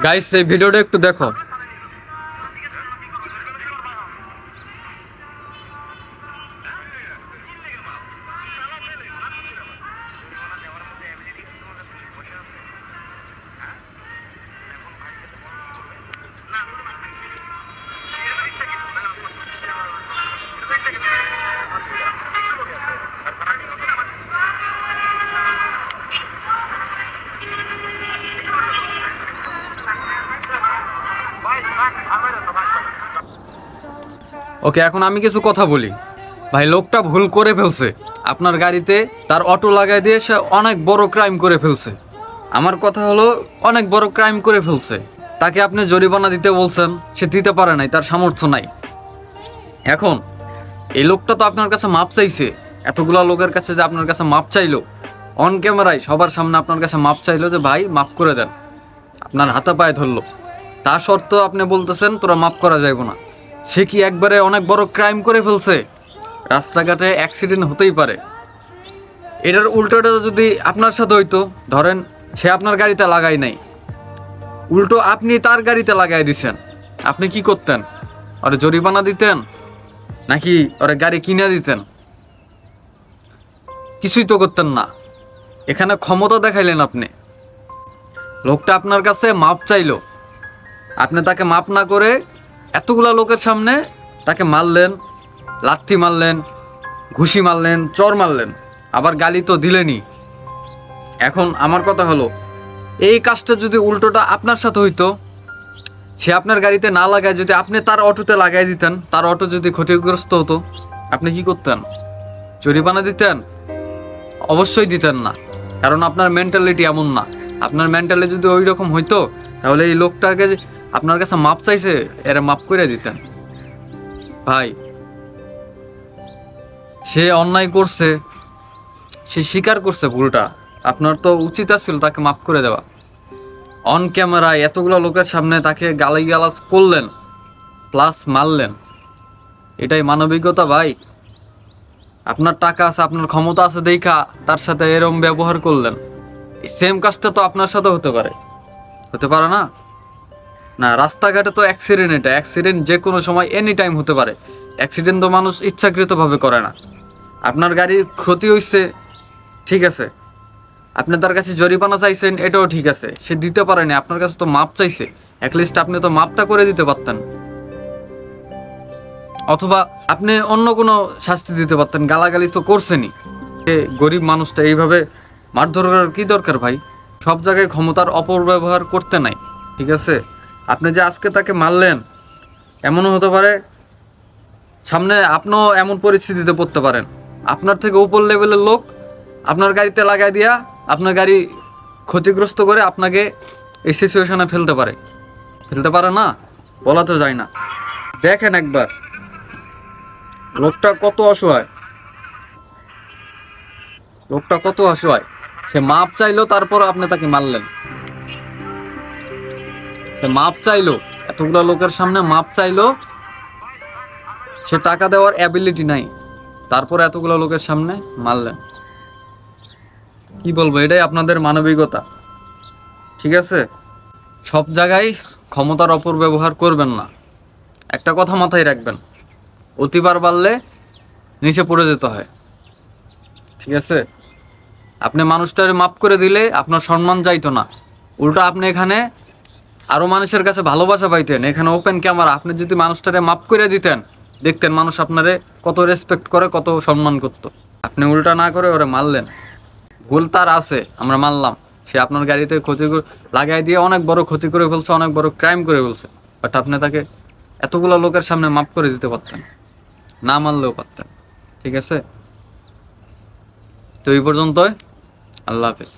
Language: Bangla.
গাইস এই ভিডিওটা একটু দেখো। ওকে, এখন আমি কিছু কথা বলি। ভাই, লোকটা ভুল করে ফেলছে। আপনার গাড়িতে তার অটো লাগাই দিয়ে সে অনেক বড় ক্রাইম করে ফেলছে। আমার কথা হলো, অনেক বড় ক্রাইম করে ফেলছে। তাকে আপনি জরিমানা দিতে বলছেন, সে দিতে পারে নাই, তার সামর্থ্য নাই। এখন এই লোকটা তো আপনার কাছে মাপ চাইছে। এতগুলা লোকের কাছে যে আপনার কাছে মাপ চাইলো, অন ক্যামেরায় সবার সামনে আপনার কাছে মাপ চাইলো যে ভাই মাফ করে দেন, আপনার হাতে পায়ে ধরলো। তা সত্ত্বেও আপনি বলতেছেন তোরা মাফ করা যাইব না। সে কি একবারে অনেক বড় ক্রাইম করে ফেলছে? রাস্তাঘাটে অ্যাক্সিডেন্ট হতেই পারে। এটার উল্টোটা যদি আপনার সাথে হইতো, ধরেন সে আপনার গাড়িতে লাগাই নাই, উল্টো আপনি তার গাড়িতে লাগাই দিছেন, আপনি কি করতেন? ওরে জরিমানা দিতেন নাকি ওরে গাড়ি কিনে দিতেন? কিছুই তো করতেন না। এখানে ক্ষমতা দেখাইলেন আপনি। লোকটা আপনার কাছে মাপ চাইলো, আপনি তাকে মাপ না করে এতগুলা লোকের সামনে তাকে মারলেন, লাথি মারলেন, ঘুষি মারলেন, চর মারলেন, আবার গালি তো দিলেনই। এখন আমার কথা হলো, এই কাজটা যদি উল্টোটা আপনার সাথে হইতো, সে আপনার গাড়িতে না লাগায় যদি আপনি তার অটোতে লাগাই দিতেন, তার অটো যদি ক্ষতিগ্রস্ত হতো, আপনি কি করতেন? জরিমানা দিতেন? অবশ্যই দিতেন না, কারণ আপনার মেন্টালিটি এমন না। আপনার মেন্টালিটি যদি ওই রকম হইতো, তাহলে এই লোকটাকে আপনার কাছে মাপ চাইছে, এরা মাপ করে দিতেন। ভাই, সে অন্যায় করছে, সে স্বীকার করছে ভুলটা, আপনার তো উচিত ছিল তাকে মাফ করে দেওয়া। অন ক্যামেরায় এতগুলো লোকের সামনে তাকে গালিগালাজ করলেন, প্লাস মারলেন। এটাই মানবিকতা ভাই? আপনার টাকা আছে, আপনার ক্ষমতা আছে দেখা তার সাথে এরম ব্যবহার করলেন। সেম কাজটা তো আপনার সাথে হতে পারে, হতে পারে না? না, রাস্তাঘাটে তো অ্যাক্সিডেন্ট, এটা অ্যাক্সিডেন্ট যে কোনো সময় এনি টাইম হতে পারে। অ্যাক্সিডেন্ট তো মানুষ ইচ্ছাকৃতভাবে করে না। আপনার গাড়ির ক্ষতি হয়েছে, ঠিক আছে, আপনি তার কাছে জরিমানা চাইছেন, এটাও ঠিক আছে, সে দিতে পারেনি, আপনার কাছে তো মাপ চাইছে, অ্যাটলিস্ট আপনি তো মাপটা করে দিতে পারতেন। অথবা আপনি অন্য কোনো শাস্তি দিতে পারতেন, গালাগালি তো করছেনই। গরিব মানুষটা এইভাবে মারধর করার কি দরকার ভাই? সব জায়গায় ক্ষমতার অপব্যবহার করতে নাই, ঠিক আছে? আপনি যে আজকে তাকে মারলেন, এমনও হতে পারে সামনে আপনিও এমন পরিস্থিতিতে পড়তে পারেন, আপনার থেকে উপর লেভেলের লোক আপনার গাড়িতে লাগাই দিয়া আপনার গাড়ি ক্ষতিগ্রস্ত করে আপনাকে এই সিচুয়েশনে ফেলতে পারে না, বলা তো যায় না। দেখেন একবার লোকটা কত অসহায়, সে মাপ চাইলো, তারপর আপনি তাকে মারলেন। সে মাপ চাইলো, এতগুলো লোকের সামনে মাপ চাইলো, সে টাকা দেওয়ার অ্যাবিলিটি নাই, তারপর এতগুলো লোকের সামনে মারলেন। কি বলবো, এটাই আপনাদের মানবিকতা, ঠিক আছে? সব জায়গায় ক্ষমতার অপব্যবহার করবেন না। একটা কথা মাথায় রাখবেন, অতিবার বাড়লে নিচে পড়ে যেতে হয়, ঠিক আছে? আপনি মানুষটারে মাফ করে দিলে আপনার সম্মান যাইতো না, উল্টো আপনি এখানে আরো মানুষের কাছে ভালোবাসা পাইতেন। এখানে ওপেন ক্যামেরা, আপনি যদি মানুষটারে মাফ করে দিতেন, দেখতেন মানুষ আপনারে কত রেসপেক্ট করে, কত সম্মান করতো। আপনি উল্টা না করে ওরে মারলেন। ভুল তার আছে, আমরা মানলাম, সে আপনার গাড়িতে ক্ষতি লাগাই দিয়ে অনেক বড় ক্ষতি করে ফেলছে, অনেক বড় ক্রাইম করে ফেলছে, বাট আপনি তাকে এতগুলো লোকের সামনে মাফ করে দিতে পারতেন, না মানলেও পারতেন, ঠিক আছে? তো এই পর্যন্তই, আল্লাহ হাফেজ।